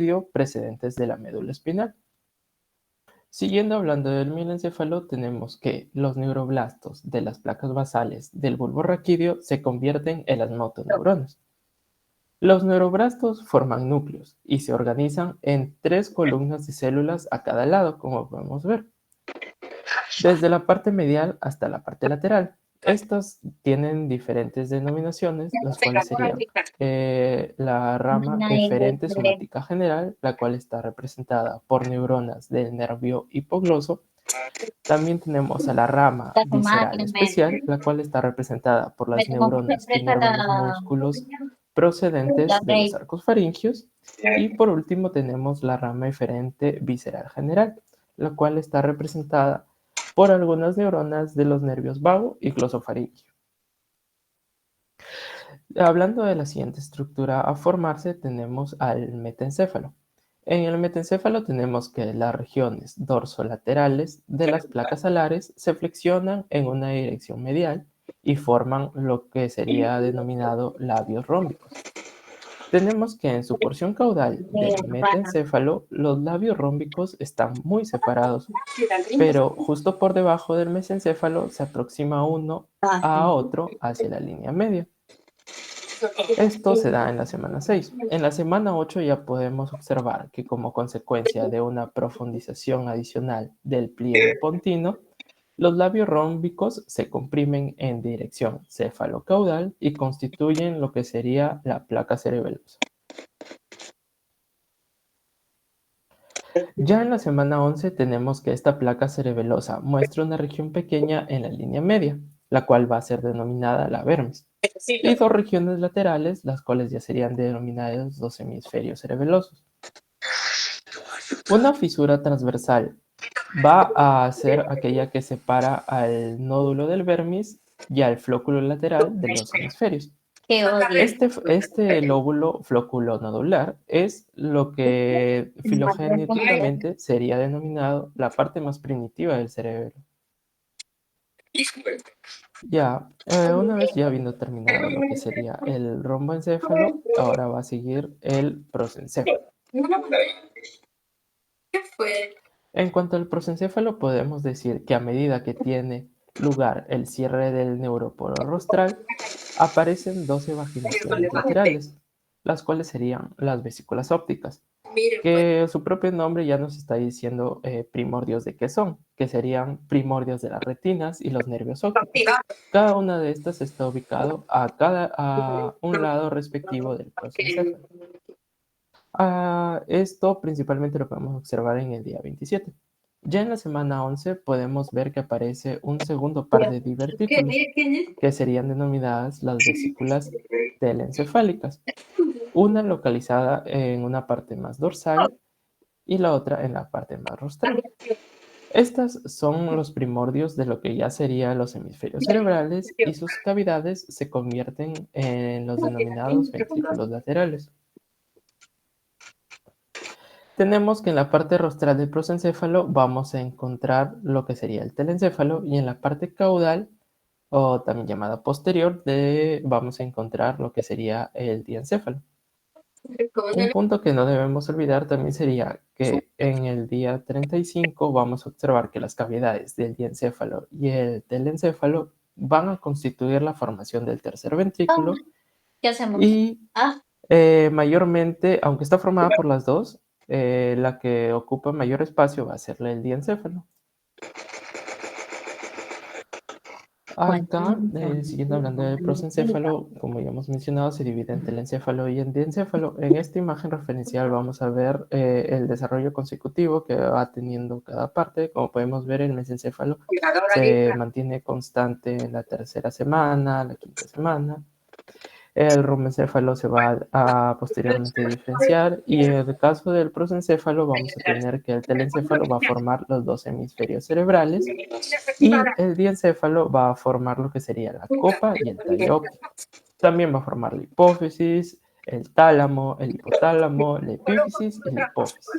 raquídeo precedentes de la médula espinal. Siguiendo hablando del mielencéfalo, tenemos que los neuroblastos de las placas basales del bulbo raquídeo se convierten en las motoneuronas. Los neuroblastos forman núcleos y se organizan en 3 columnas de células a cada lado, como podemos ver, desde la parte medial hasta la parte lateral. Estas tienen diferentes denominaciones, las cuales serían la rama eferente somática general, la cual está representada por neuronas del nervio hipogloso. También tenemos a la rama visceral especial, la cual está representada por las neuronas y nervios músculos procedentes de los arcos faringios. Y por último tenemos la rama eferente visceral general, la cual está representada por algunas neuronas de los nervios vago y glosofaringio. Hablando de la siguiente estructura a formarse, tenemos al metaencéfalo. En el metaencéfalo tenemos que las regiones dorsolaterales de las placas alares se flexionan en una dirección medial y forman lo que sería denominado labios rómbicos. Tenemos que en su porción caudal del metaencéfalo los labios rómbicos están muy separados, pero justo por debajo del mesencéfalo se aproxima uno a otro hacia la línea media. Esto se da en la semana 6. En la semana 8 ya podemos observar que como consecuencia de una profundización adicional del pliegue pontino, los labios rómbicos se comprimen en dirección cefalocaudal y constituyen lo que sería la placa cerebelosa. Ya en la semana 11 tenemos que esta placa cerebelosa muestra una región pequeña en la línea media, la cual va a ser denominada la vermis, y 2 regiones laterales, las cuales ya serían denominadas los hemisferios cerebelosos. Una fisura transversal va a ser aquella que separa al nódulo del vermis y al flóculo lateral de los hemisferios. Este lóbulo floculonodular es lo que filogenéticamente sería denominado la parte más primitiva del cerebro. Ya, una vez ya habiendo terminado lo que sería el romboencéfalo, ahora va a seguir el prosencéfalo. En cuanto al prosencéfalo, podemos decir que a medida que tiene lugar el cierre del neuroporo rostral, aparecen 12 vaginaciones laterales, las cuales serían las vesículas ópticas, que su propio nombre ya nos está diciendo primordios de qué son, que serían primordios de las retinas y los nervios ópticos. Cada una de estas está ubicado a un lado respectivo del prosencéfalo. Esto principalmente lo podemos observar en el día 27. Ya en la semana 11 podemos ver que aparece un segundo par de divertículos, que serían denominadas las vesículas telencefálicas, una localizada en una parte más dorsal y la otra en la parte más rostral. Estas son los primordios de lo que ya serían los hemisferios cerebrales y sus cavidades se convierten en los denominados ventrículos laterales. Tenemos que en la parte rostral del prosencéfalo vamos a encontrar lo que sería el telencéfalo y en la parte caudal, o también llamada posterior, vamos a encontrar lo que sería el diencéfalo. Un punto que no debemos olvidar también sería que en el día 35 vamos a observar que las cavidades del diencéfalo y el telencéfalo van a constituir la formación del tercer ventrículo y mayormente, aunque está formada por las dos, la que ocupa mayor espacio va a ser el diencéfalo. Acá, siguiendo hablando del prosencéfalo, como ya hemos mencionado, se divide en telencéfalo y en diencéfalo. En esta imagen referencial vamos a ver el desarrollo consecutivo que va teniendo cada parte. Como podemos ver, el mesencéfalo se mantiene constante en la tercera semana, la quinta semana. El romboencéfalo se va a posteriormente diferenciar y en el caso del prosencéfalo vamos a tener que el telencéfalo va a formar los dos hemisferios cerebrales y el diencéfalo va a formar lo que sería la copa y el tallo óptico. También va a formar la hipófisis, el tálamo, el hipotálamo, la epífisis y la hipófisis.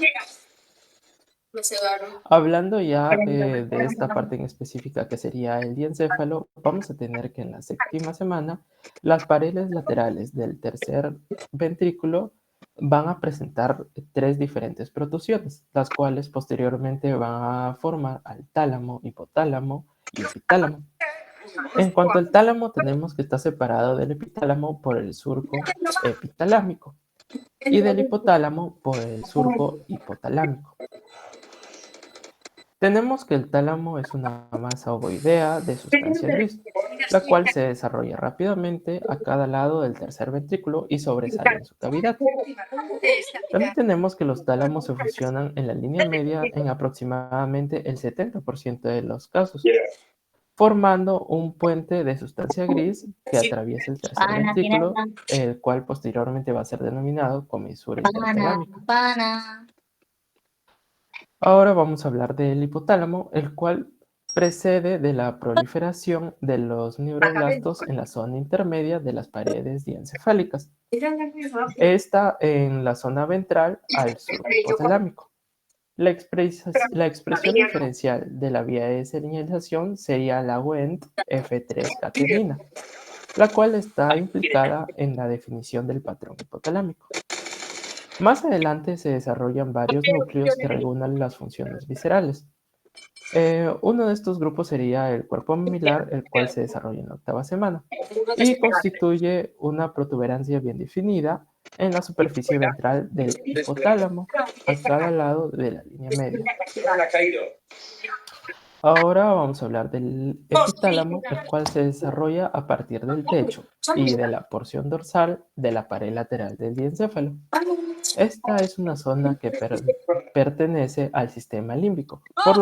Hablando ya de esta parte en específica que sería el diencéfalo, vamos a tener que en la séptima semana las paredes laterales del tercer ventrículo van a presentar 3 diferentes protrusiones, las cuales posteriormente van a formar al tálamo, hipotálamo y epitálamo. En cuanto al tálamo, tenemos que está separado del epitálamo por el surco epitalámico y del hipotálamo por el surco hipotalámico. Tenemos que el tálamo es una masa ovoidea de sustancia gris, la cual se desarrolla rápidamente a cada lado del tercer ventrículo y sobresale en su cavidad. También tenemos que los tálamos se fusionan en la línea media en aproximadamente el 70% de los casos, formando un puente de sustancia gris que atraviesa el tercer ventrículo, el cual posteriormente va a ser denominado comisura hipotalámica. Ahora vamos a hablar del hipotálamo, el cual precede de la proliferación de los neuroblastos en la zona intermedia de las paredes diencefálicas. Esta en la zona ventral al surco hipotalámico. La expresión diferencial de la vía de señalización sería la Wnt F3-catenina, la cual está implicada en la definición del patrón hipotalámico. Más adelante se desarrollan varios núcleos que regulan las funciones viscerales. Uno de estos grupos sería el cuerpo mamilar, el cual se desarrolla en la 8ª semana y constituye una protuberancia bien definida en la superficie ventral del hipotálamo, a cada lado de la línea media. Ahora vamos a hablar del epitálamo, el cual se desarrolla a partir del techo y de la porción dorsal de la pared lateral del diencéfalo. Esta es una zona que pertenece al sistema límbico, por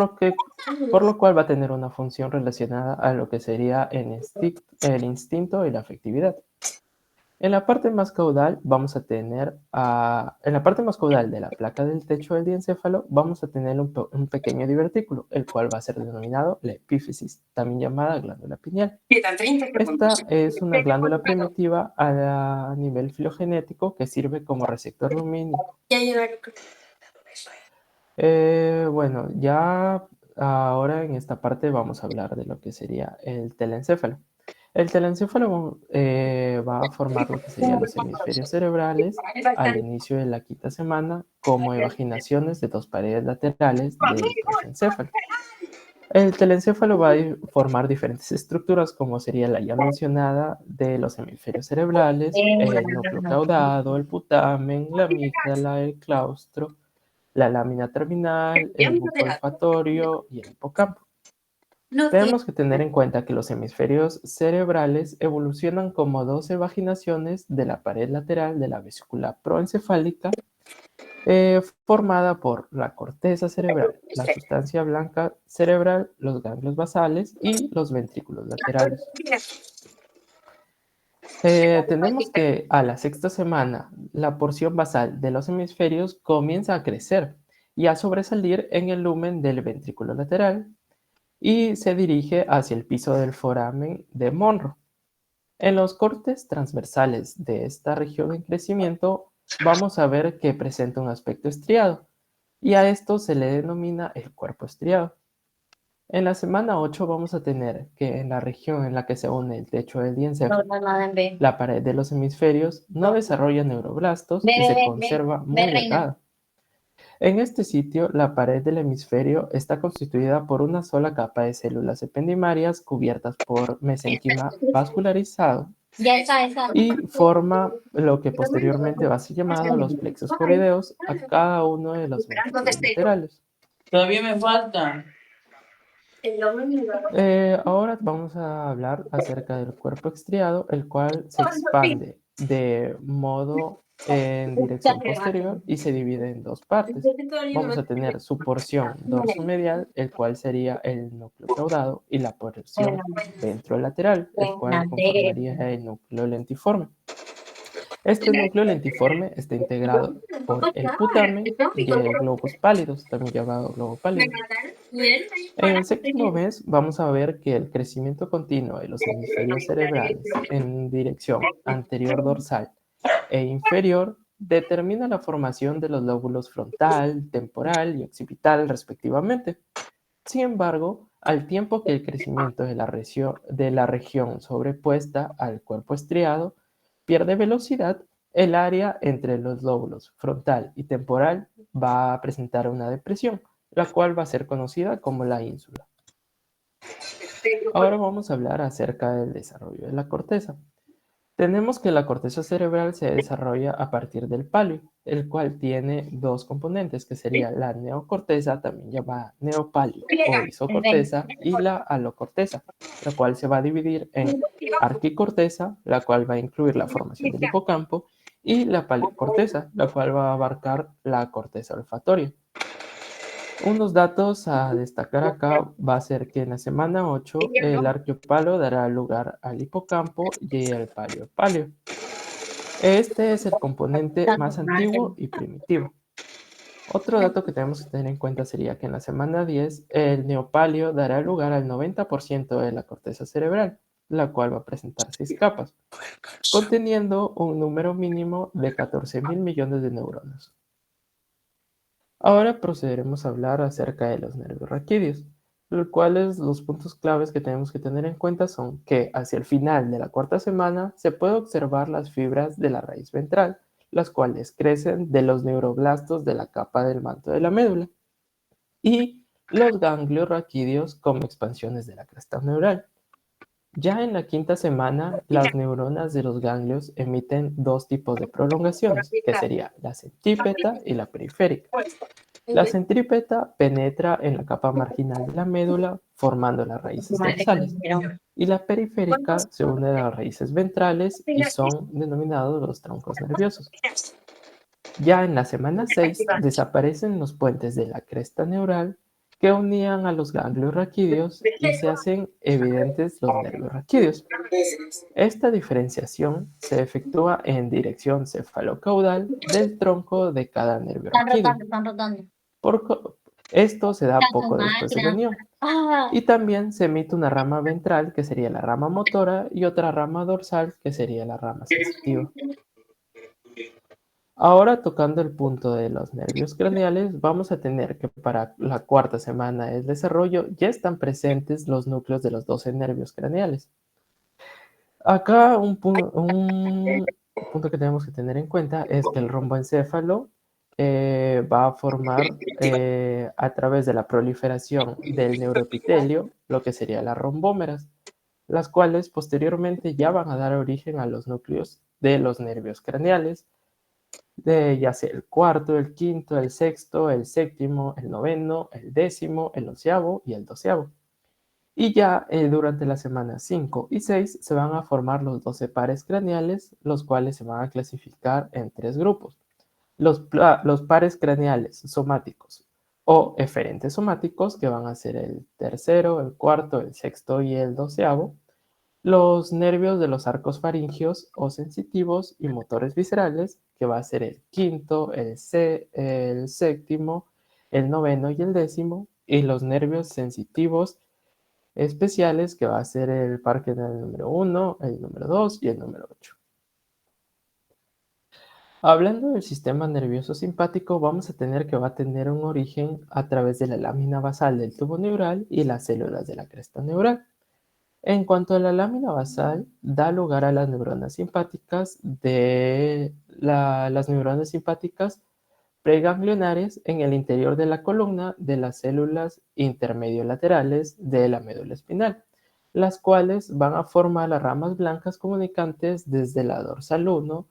lo cual va a tener una función relacionada a lo que sería el instinto y la afectividad. En la parte más caudal vamos a tener, en la parte más caudal de la placa del techo del diencéfalo, vamos a tener un pequeño divertículo, el cual va a ser denominado la epífisis, también llamada glándula pineal. Esta es una glándula primitiva a nivel filogenético que sirve como receptor lumínico. Bueno, ya ahora en esta parte vamos a hablar de lo que sería el telencéfalo. El telencéfalo va a formar lo que serían los hemisferios cerebrales al inicio de la 5ª semana como evaginaciones de 2 paredes laterales del prosencéfalo. El telencéfalo va a formar diferentes estructuras como sería la ya mencionada de los hemisferios cerebrales, el núcleo caudado, el putamen, la amígdala, el claustro, la lámina terminal, el bulbo olfatorio y el hipocampo. Tenemos que tener en cuenta que los hemisferios cerebrales evolucionan como 2 evaginaciones de la pared lateral de la vesícula proencefálica, formada por la corteza cerebral, la sustancia blanca cerebral, los ganglios basales y los ventrículos laterales. Tenemos que a la 6ª semana la porción basal de los hemisferios comienza a crecer y a sobresalir en el lumen del ventrículo lateral y se dirige hacia el piso del foramen de Monro. En los cortes transversales de esta región en crecimiento vamos a ver que presenta un aspecto estriado y a esto se le denomina el cuerpo estriado. En la semana 8 vamos a tener que en la región en la que se une el techo del diencéfalo, la pared de los hemisferios no desarrolla neuroblastos y se conserva muy delgada. En este sitio, la pared del hemisferio está constituida por una sola capa de células ependimarias cubiertas por mesenquima vascularizado y forma lo que posteriormente va a ser llamado los plexos coroideos a cada uno de los ventrículos laterales. Todavía me falta. Ahora vamos a hablar acerca del cuerpo estriado, el cual se expande de modo en dirección posterior y se divide en 2 partes. Vamos a tener su porción dorsomedial, el cual sería el núcleo caudado, y la porción ventrolateral, el cual conformaría el núcleo lentiforme. Este núcleo lentiforme está integrado por el putamen y el globus pallidus, también llamado globo pálido. En el 7º mes vamos a ver que el crecimiento continuo de los hemisferios cerebrales en dirección anterior dorsal e inferior determina la formación de los lóbulos frontal, temporal y occipital respectivamente. Sin embargo, al tiempo que el crecimiento de la región sobrepuesta al cuerpo estriado pierde velocidad, el área entre los lóbulos frontal y temporal va a presentar una depresión, la cual va a ser conocida como la ínsula. Ahora vamos a hablar acerca del desarrollo de la corteza. Tenemos que la corteza cerebral se desarrolla a partir del palio, el cual tiene dos componentes, que sería la neocorteza, también llamada neopalio o isocorteza, y la alocorteza, la cual se va a dividir en arquicorteza, la cual va a incluir la formación del hipocampo, y la paliocorteza, la cual va a abarcar la corteza olfatoria. Unos datos a destacar acá va a ser que en la semana 8 el arquiopalo dará lugar al hipocampo y el paliopalio. Este es el componente más antiguo y primitivo. Otro dato que tenemos que tener en cuenta sería que en la semana 10 el neopalio dará lugar al 90% de la corteza cerebral, la cual va a presentar 6 capas, conteniendo un número mínimo de 14.000 millones de neuronas. Ahora procederemos a hablar acerca de los nervios raquídeos, los cuales los puntos claves que tenemos que tener en cuenta son que hacia el final de la cuarta semana se puede observar las fibras de la raíz ventral, las cuales crecen de los neuroblastos de la capa del manto de la médula, y los ganglios raquídeos como expansiones de la cresta neural. Ya en la quinta semana, las neuronas de los ganglios emiten dos tipos de prolongaciones, que sería la centrípeta y la periférica. La centrípeta penetra en la capa marginal de la médula, formando las raíces dorsales, y la periférica se une a las raíces ventrales y son denominados los troncos nerviosos. Ya en la semana 6 desaparecen los puentes de la cresta neural que unían a los ganglios raquídeos y se hacen evidentes los nervios raquídeos. Esta diferenciación se efectúa en dirección cefalocaudal del tronco de cada nervio raquídeo. Esto se da poco después de la unión. Y también se emite una rama ventral, que sería la rama motora, y otra rama dorsal, que sería la rama sensitiva. Ahora, tocando el punto de los nervios craneales, vamos a tener que para la cuarta semana del desarrollo ya están presentes los núcleos de los 12 nervios craneales. Acá un punto que tenemos que tener en cuenta es que el romboencéfalo va a formar a través de la proliferación del neuroepitelio lo que serían las rombómeras, las cuales posteriormente ya van a dar origen a los núcleos de los nervios craneales, ya sea el cuarto, el quinto, el sexto, el séptimo, el noveno, el décimo, el onceavo y el doceavo. Y ya durante la semana 5 y 6 se van a formar los 12 pares craneales, los cuales se van a clasificar en 3 grupos. Los pares craneales somáticos o eferentes somáticos, que van a ser el tercero, el cuarto, el sexto y el doceavo. Los nervios de los arcos faringios o sensitivos y motores viscerales, que va a ser el quinto, el séptimo, el noveno y el décimo. Y los nervios sensitivos especiales, que va a ser el par craneal número 1, el número 2 y el número 8. Hablando del sistema nervioso simpático, vamos a tener que va a tener un origen a través de la lámina basal del tubo neural y las células de la cresta neural. En cuanto a la lámina basal, da lugar a las neuronas simpáticas las neuronas simpáticas preganglionares en el interior de la columna de las células intermediolaterales de la médula espinal, las cuales van a formar las ramas blancas comunicantes desde la dorsal 1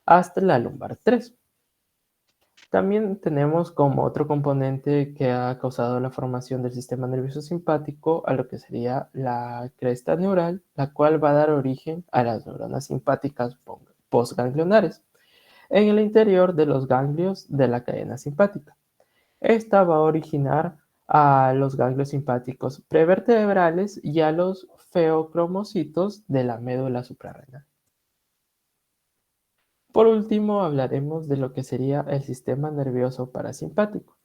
hasta la lumbar 3. También tenemos como otro componente que ha causado la formación del sistema nervioso simpático a lo que sería la cresta neural, la cual va a dar origen a las neuronas simpáticas postganglionares en el interior de los ganglios de la cadena simpática. Esta va a originar a los ganglios simpáticos prevertebrales y a los feocromocitos de la médula suprarrenal. Por último, hablaremos de lo que sería el sistema nervioso parasimpático,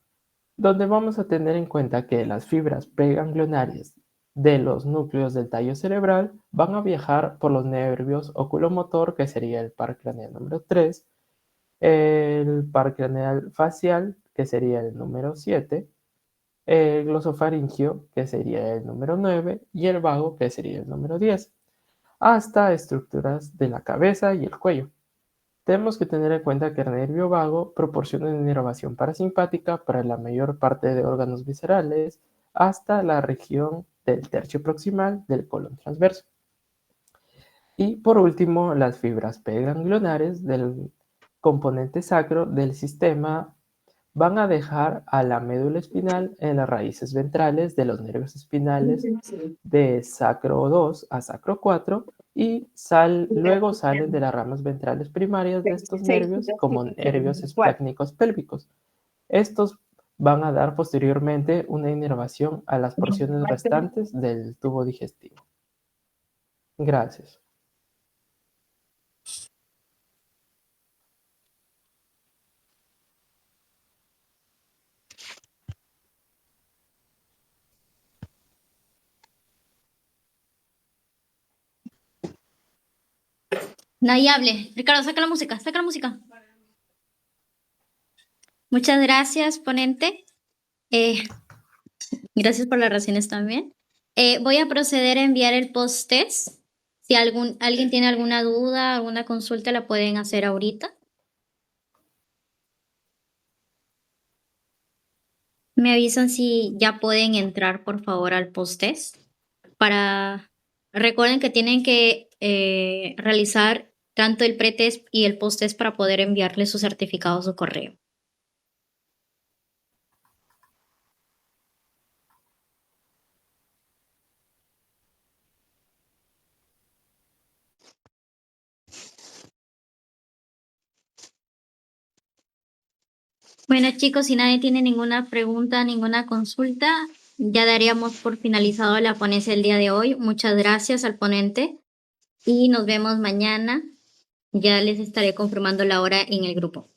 donde vamos a tener en cuenta que las fibras preganglionarias de los núcleos del tallo cerebral van a viajar por los nervios oculomotor, que sería el par craneal número 3, el par craneal facial, que sería el número 7, el glosofaringio, que sería el número 9, y el vago, que sería el número 10, hasta estructuras de la cabeza y el cuello. Tenemos que tener en cuenta que el nervio vago proporciona una inervación parasimpática para la mayor parte de órganos viscerales hasta la región del tercio proximal del colon transverso. Y por último, las fibras preganglionares del componente sacro del sistema van a dejar a la médula espinal en las raíces ventrales de los nervios espinales de sacro 2 a sacro 4 y luego salen de las ramas ventrales primarias de estos nervios como nervios esplácnicos pélvicos. Estos van a dar posteriormente una inervación a las porciones restantes del tubo digestivo. Gracias. Nadie hable. Ricardo, saca la música, saca la música. Muchas gracias, ponente. Gracias por las razones también. Voy a proceder a enviar el post-test. Si alguien tiene alguna duda, alguna consulta, la pueden hacer ahorita. Me avisan si ya pueden entrar, por favor, al post-test. Recuerden que tienen que realizar tanto el pre-test y el post-test para poder enviarle su certificado a su correo. Bueno, chicos, si nadie tiene ninguna pregunta, ninguna consulta, ya daríamos por finalizado la ponencia del día de hoy. Muchas gracias al ponente y nos vemos mañana. Ya les estaré confirmando la hora en el grupo.